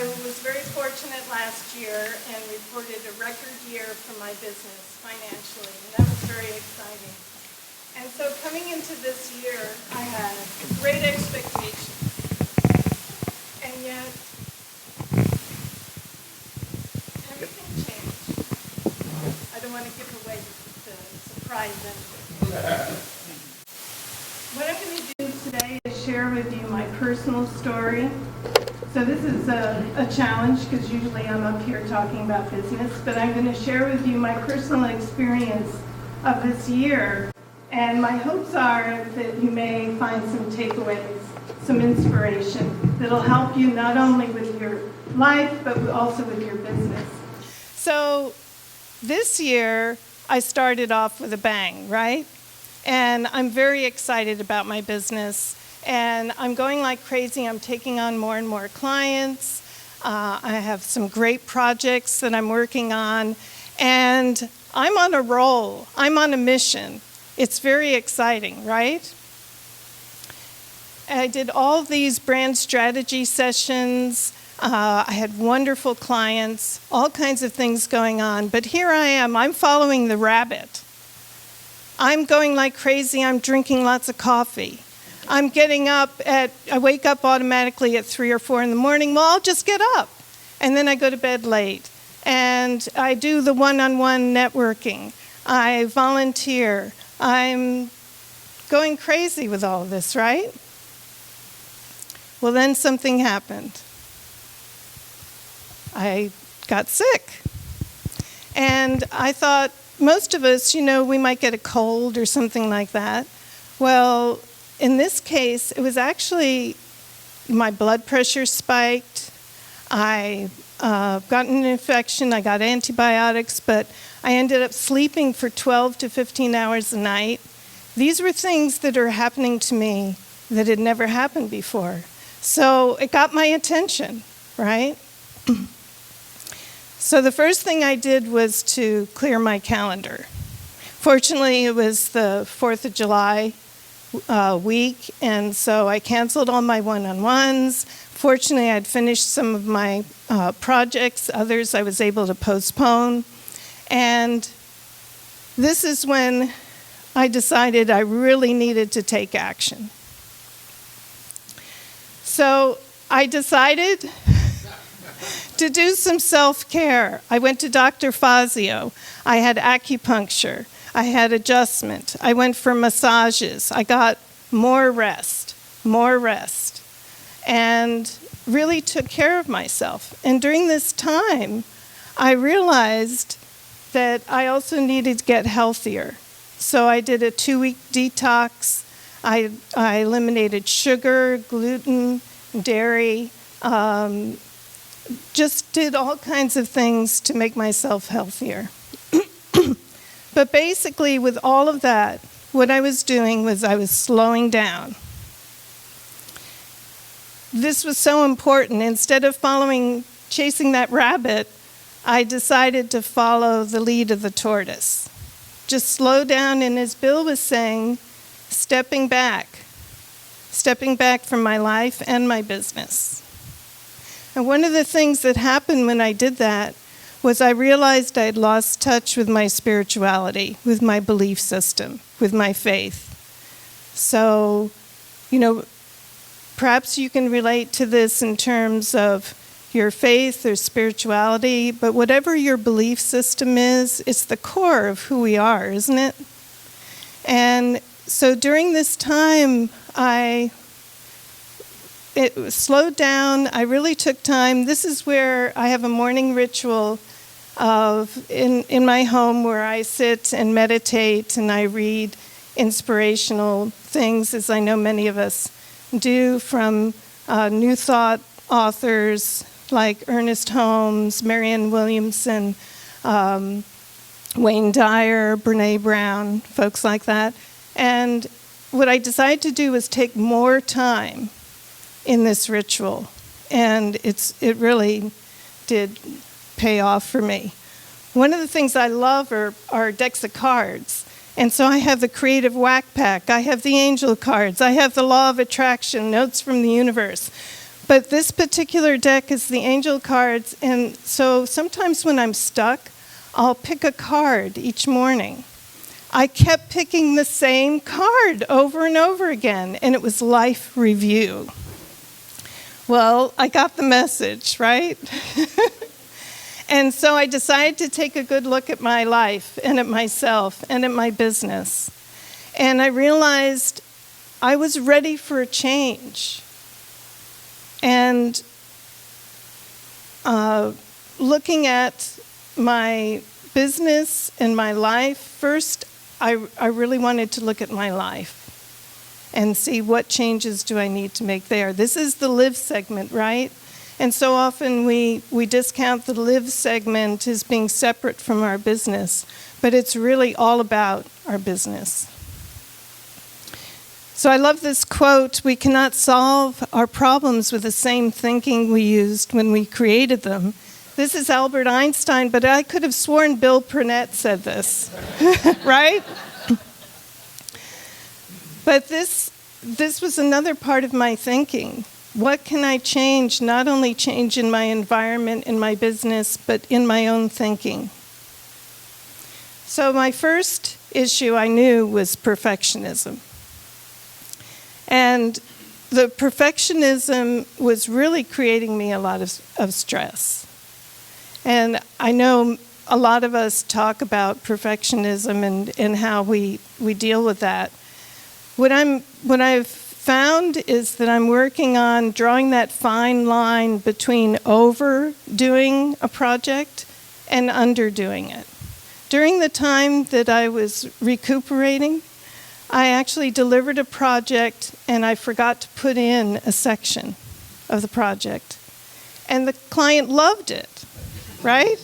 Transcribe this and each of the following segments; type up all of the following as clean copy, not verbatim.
was very fortunate last year and reported a record year for my business financially, and that was very exciting. And so coming into this year, I had great expectations, and yet everything changed. I don't want to give away the surprise ending. What I'm going to do today is share with you my personal story. So this is a challenge because usually I'm up here talking about business, but I'm going to share with you my personal experience of this year. And my hopes are that you may find some takeaways, some inspiration that'll help you not only with your life, but also with your business. So this year, I started off with a bang, right? And I'm very excited about my business. And I'm going like crazy. I'm taking on more and more clients. I have some great projects that I'm working on. And I'm on a roll. I'm on a mission. It's very exciting, right? I did all these brand strategy sessions. I had wonderful clients, all kinds of things going on. But here I am. I'm following the rabbit. I'm going like crazy. I'm drinking lots of coffee. I'm getting up I wake up automatically at 3 or 4 in the morning. Well, I'll just get up. And then I go to bed late. And I do the one-on-one networking. I volunteer. I'm going crazy with all of this, right? Well, then something happened. I got sick. And I thought, most of us, we might get a cold or something like that. Well, in this case, it was actually my blood pressure spiked. I got an infection. I got antibiotics, but I ended up sleeping for 12 to 15 hours a night. These were things that are happening to me that had never happened before. So it got my attention, right? So the first thing I did was to clear my calendar. Fortunately, it was the 4th of July week, and so I canceled all my one-on-ones. Fortunately, I'd finished some of my projects. Others I was able to postpone. And this is when I decided I really needed to take action. So I decided to do some self-care. I went to Dr. Fazio. I had acupuncture. I had adjustment. I went for massages. I got more rest, and really took care of myself. And during this time, I realized that I also needed to get healthier. So I did a 2-week detox. I eliminated sugar, gluten, dairy, just did all kinds of things to make myself healthier. But basically, with all of that, what I was doing was I was slowing down. This was so important. Instead of chasing that rabbit, I decided to follow the lead of the tortoise. Just slow down, and as Bill was saying, stepping back from my life and my business. And one of the things that happened when I did that was I realized I had lost touch with my spirituality, with my belief system, with my faith. So, perhaps you can relate to this in terms of your faith or spirituality, but whatever your belief system is, it's the core of who we are, isn't it? And so during this time, it slowed down. I really took time. This is where I have a morning ritual in my home where I sit and meditate and I read inspirational things, as I know many of us do, from New Thought authors like Ernest Holmes, Marianne Williamson, Wayne Dyer, Brene Brown, folks like that. And what I decided to do was take more time in this ritual, and it really did pay off for me. One of the things I love are decks of cards. And so I have the Creative Whack Pack, I have the Angel cards, I have the Law of Attraction, Notes from the Universe. But this particular deck is the angel cards, and so sometimes when I'm stuck, I'll pick a card each morning. I kept picking the same card over and over again, and it was Life Review. Well, I got the message, right? And so I decided to take a good look at my life and at myself and at my business. And I realized I was ready for a change. And looking at my business and my life, first, I really wanted to look at my life and see what changes do I need to make there. This is the live segment, right? And so often we discount the live segment as being separate from our business, but it's really all about our business. So I love this quote, "We cannot solve our problems with the same thinking we used when we created them." This is Albert Einstein, but I could have sworn Bill Purnett said this, right? But this was another part of my thinking. What can I change, not only change in my environment, in my business, but in my own thinking? So my first issue I knew was perfectionism. And the perfectionism was really creating me a lot of stress. And I know a lot of us talk about perfectionism and how we deal with that. What I've found is that I'm working on drawing that fine line between overdoing a project and underdoing it. During the time that I was recuperating, I actually delivered a project and I forgot to put in a section of the project. And the client loved it, right?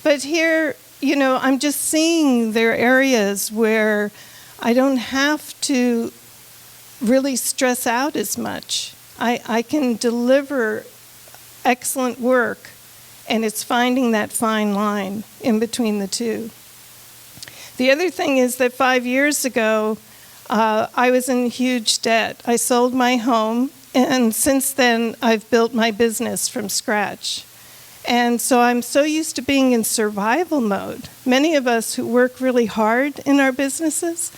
But here, I'm just seeing there are areas where I don't have to really stress out as much. I can deliver excellent work, and it's finding that fine line in between the two. The other thing is that 5 years ago, I was in huge debt. I sold my home, and since then, I've built my business from scratch. And so I'm so used to being in survival mode. Many of us who work really hard in our businesses,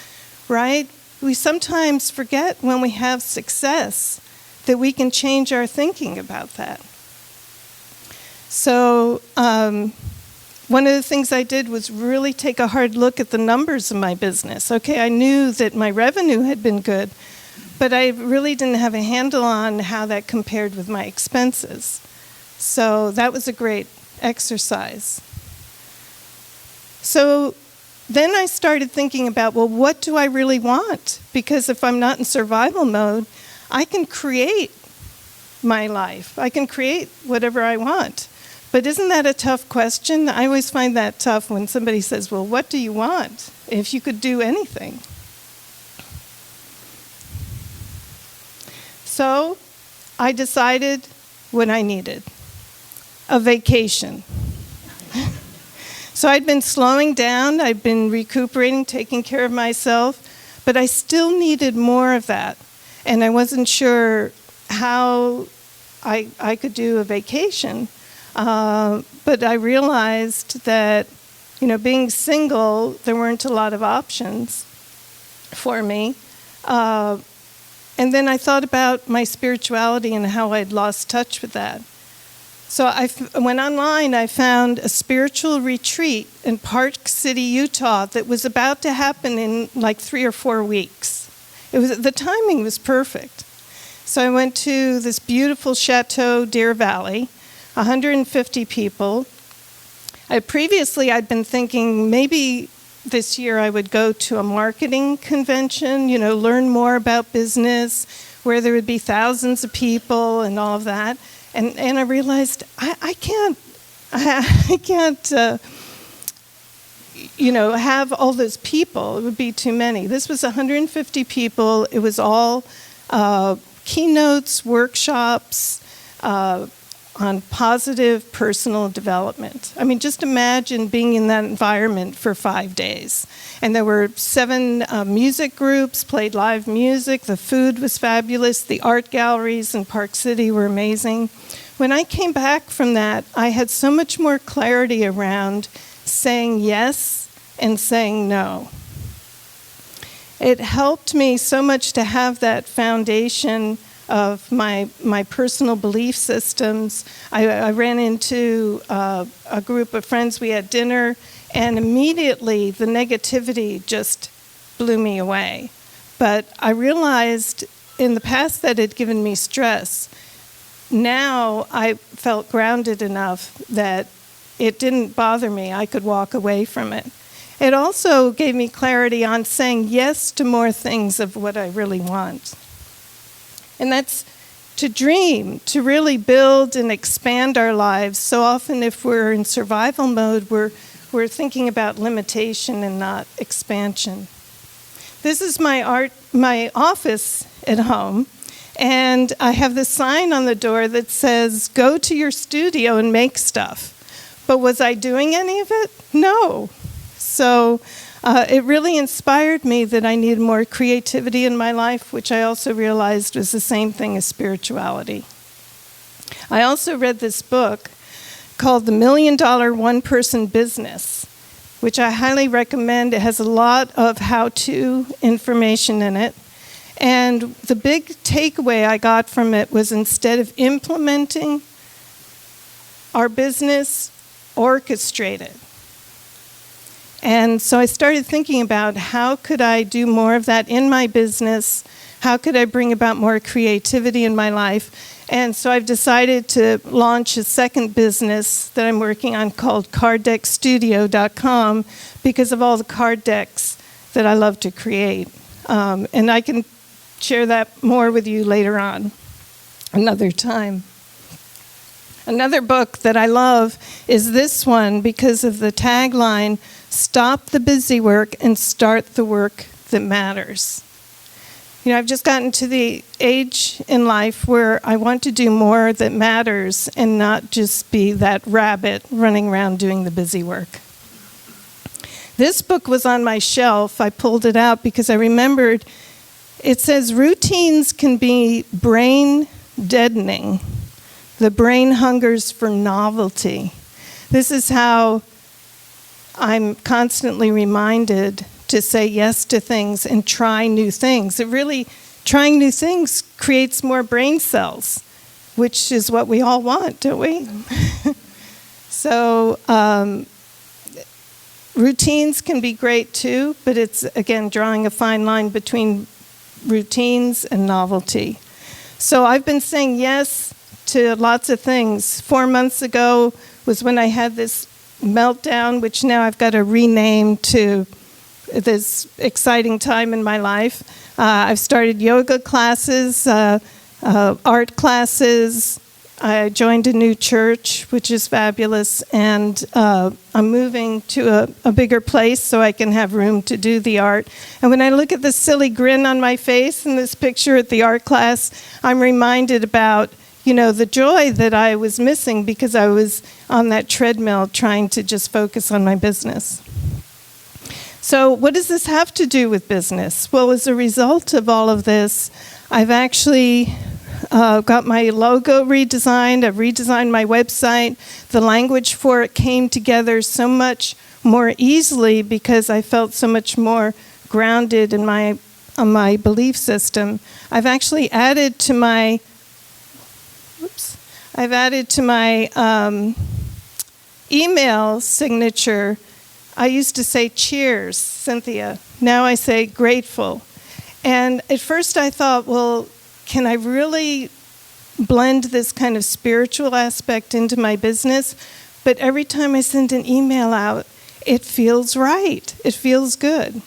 right? We sometimes forget when we have success that we can change our thinking about that. So one of the things I did was really take a hard look at the numbers of my business. Okay, I knew that my revenue had been good, but I really didn't have a handle on how that compared with my expenses. So that was a great exercise. So then I started thinking about, well, what do I really want? Because if I'm not in survival mode, I can create my life. I can create whatever I want. But isn't that a tough question? I always find that tough when somebody says, well, what do you want? If you could do anything. So I decided what I needed: a vacation. So I'd been slowing down, I'd been recuperating, taking care of myself, but I still needed more of that. And I wasn't sure how I could do a vacation. But I realized that, being single, there weren't a lot of options for me. And then I thought about my spirituality and how I'd lost touch with that. So I went online, I found a spiritual retreat in Park City, Utah that was about to happen in like 3 or 4 weeks. The timing was perfect. So I went to this beautiful chateau, Deer Valley, 150 people. Previously, I'd been thinking maybe this year I would go to a marketing convention, learn more about business, where there would be thousands of people and all of that. And I realized I can't have all those people. It would be too many. This was 150 people. It was all keynotes, workshops, on positive personal development. I mean, just imagine being in that environment for 5 days. And there were 7 music groups, played live music, the food was fabulous, the art galleries in Park City were amazing. When I came back from that, I had so much more clarity around saying yes and saying no. It helped me so much to have that foundation of my personal belief systems. I ran into a group of friends, we had dinner, and immediately the negativity just blew me away. But I realized in the past that had given me stress. Now I felt grounded enough that it didn't bother me. I could walk away from it. It also gave me clarity on saying yes to more things of what I really want. And that's to dream, to really build and expand our lives. So often if we're in survival mode, we're thinking about limitation and not expansion. This is my office at home. And I have this sign on the door that says, go to your studio and make stuff. But was I doing any of it? No. So it really inspired me that I needed more creativity in my life, which I also realized was the same thing as spirituality. I also read this book called The $1 Million One-Person Business, which I highly recommend. It has a lot of how-to information in it. And the big takeaway I got from it was instead of implementing our business, orchestrate it. And so I started thinking about how could I do more of that in my business? How could I bring about more creativity in my life? And so I've decided to launch a second business that I'm working on called CardDeckStudio.com because of all the card decks that I love to create. And I can share that more with you later on, another time. Another book that I love is this one because of the tagline, stop the busy work and start the work that matters. You know, I've just gotten to the age in life where I want to do more that matters and not just be that rabbit running around doing the busy work. This book was on my shelf. I pulled it out because I remembered it says routines can be brain deadening. The brain hungers for novelty. This is how I'm constantly reminded to say yes to things and try new things. It really, trying new things creates more brain cells, which is what we all want, don't we? So routines can be great too, but it's, again, drawing a fine line between routines and novelty. So I've been saying yes to lots of things. 4 months ago was when I had this meltdown, which now I've got to rename to this exciting time in my life. I've started yoga classes, art classes. I joined a new church, which is fabulous, and I'm moving to a bigger place so I can have room to do the art. And when I look at the silly grin on my face in this picture at the art class, I'm reminded about, you know, the joy that I was missing because I was on that treadmill trying to just focus on my business. So what does this have to do with business? Well, as a result of all of this, I've actually got my logo redesigned. I've redesigned my website. The language for it came together so much more easily because I felt so much more grounded in my belief system. I've actually added to my email signature. I used to say cheers, Cynthia. Now I say grateful. And at first I thought, well, can I really blend this kind of spiritual aspect into my business? But every time I send an email out, it feels right. It feels good.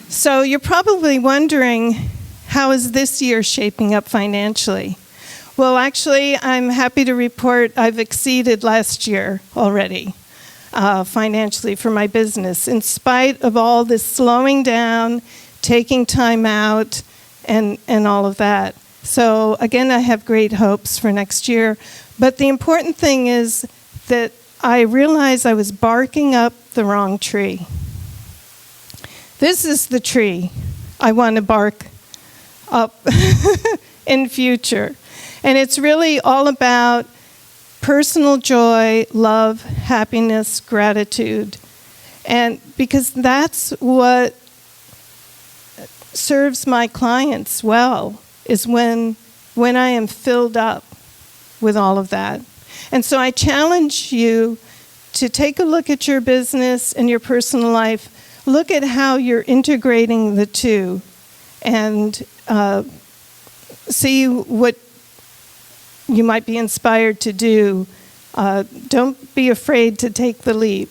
So you're probably wondering, how is this year shaping up financially? Well, actually, I'm happy to report I've exceeded last year already financially for my business, in spite of all this slowing down, taking time out, and all of that. So again, I have great hopes for next year. But the important thing is that I realized I was barking up the wrong tree. This is the tree I want to bark up in future. And it's really all about personal joy, love, happiness, gratitude. And because that's what serves my clients well, is when I am filled up with all of that. And so I challenge you to take a look at your business and your personal life. Look at how you're integrating the two and see what you might be inspired to do. Don't be afraid to take the leap.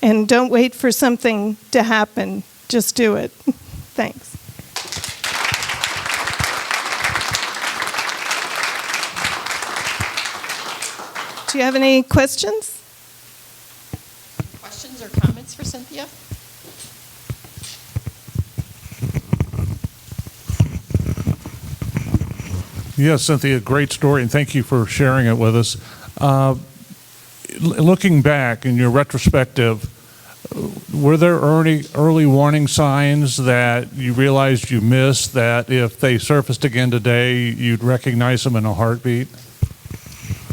And don't wait for something to happen. Just do it. Thanks. Do you have any questions? Questions or comments for Cynthia? Yes, Cynthia, great story, and thank you for sharing it with us. Looking back in your retrospective, were there early warning signs that you realized you missed that if they surfaced again today, you'd recognize them in a heartbeat?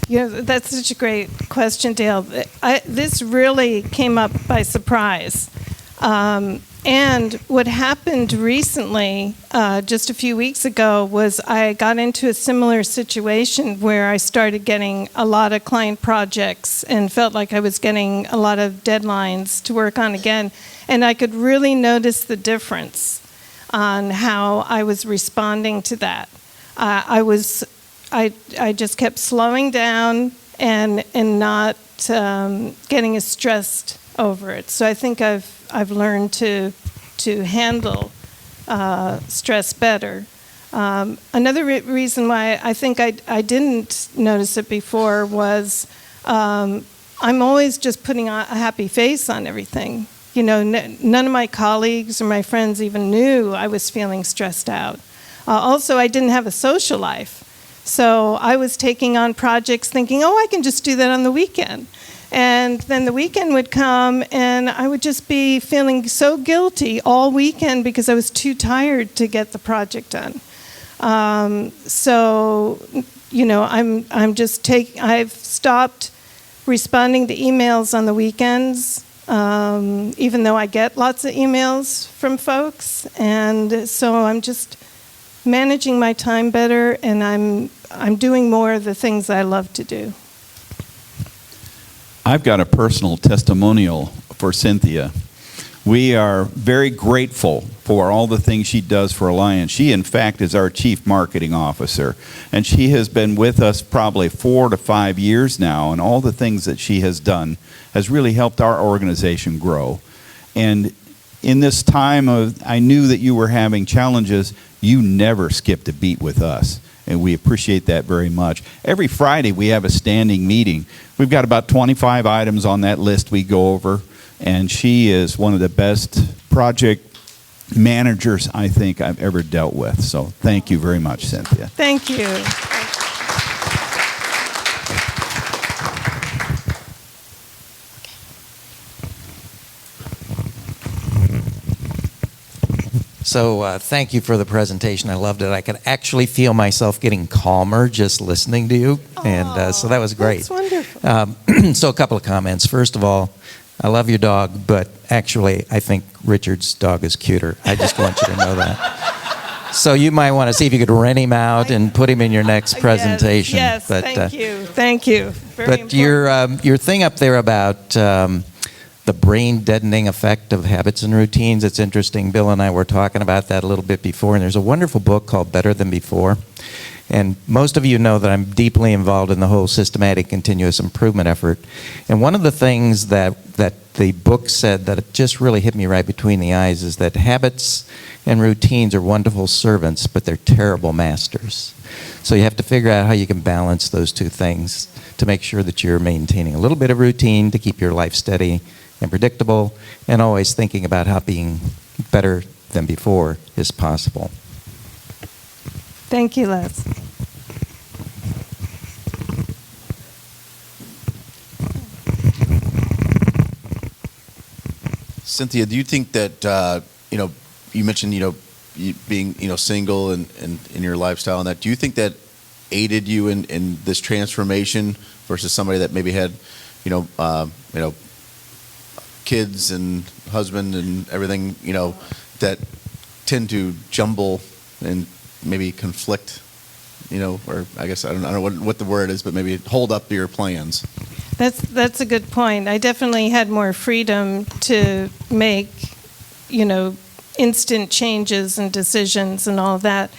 That's such a great question, Dale. This really came up by surprise. And what happened recently, just a few weeks ago, was I got into a similar situation where I started getting a lot of client projects and felt like I was getting a lot of deadlines to work on again. And I could really notice the difference on how I was responding to that. I just kept slowing down and not getting as stressed over it. So I think I've learned to handle stress better. Another reason why I think I didn't notice it before was I'm always just putting a happy face on everything. You know, none of my colleagues or my friends even knew I was feeling stressed out. Also, I didn't have a social life. So I was taking on projects thinking, oh, I can just do that on the weekend. And then the weekend would come, and I would just be feeling so guilty all weekend because I was too tired to get the project done. So, you know, I've stopped responding to emails on the weekends, even though I get lots of emails from folks. And so I'm just managing my time better, and I'm doing more of the things I love to do. I've got a personal testimonial for Cynthia. We are very grateful for all the things she does for Alliance. She, in fact, is our Chief Marketing Officer, and she has been with us probably 4 to 5 years now, and all the things that she has done has really helped our organization grow. And in this time I knew that you were having challenges, you never skipped a beat with us. And we appreciate that very much. Every Friday we have a standing meeting. We've got about 25 items on that list we go over, and she is one of the best project managers I think I've ever dealt with. So thank you very much, Cynthia. Thank you. So thank you for the presentation. I loved it. I could actually feel myself getting calmer just listening to you. And so that was great. That's wonderful. So a couple of comments. First of all, I love your dog, but actually I think Richard's dog is cuter. I just want you to know that. So you might want to see if you could rent him out and put him in your next presentation. Yes, but, thank you. Thank you. Very but your thing up there about the brain deadening effect of habits and routines, it's interesting. Bill and I were talking about that a little bit before, and there's a wonderful book called Better Than Before. And most of you know that I'm deeply involved in the whole systematic continuous improvement effort. And one of the things that the book said that it just really hit me right between the eyes is that habits and routines are wonderful servants, but they're terrible masters. So you have to figure out how you can balance those two things to make sure that you're maintaining a little bit of routine to keep your life steady and predictable, and always thinking about how being better than before is possible. Thank you, Les. Cynthia, do you think that you mentioned you being single and in your lifestyle and that, do you think that aided you in this transformation versus somebody that maybe had kids and husband and everything that tend to jumble and maybe conflict, or I guess I don't know what the word is, but maybe hold up your plans? That's a good point. I definitely had more freedom to make, instant changes and decisions and all that,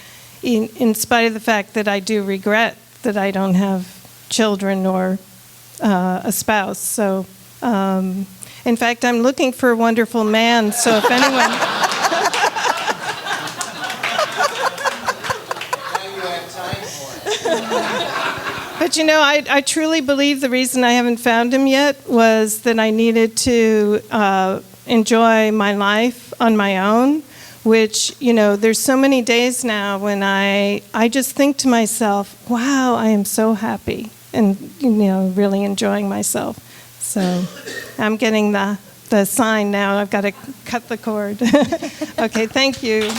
in spite of the fact that I do regret that I don't have children or a spouse. So, in fact, I'm looking for a wonderful man, so if anyone... But I truly believe the reason I haven't found him yet was that I needed to enjoy my life on my own, which, there's so many days now when I just think to myself, wow, I am so happy and, really enjoying myself. So I'm getting the sign now. I've got to cut the cord. Okay, thank you.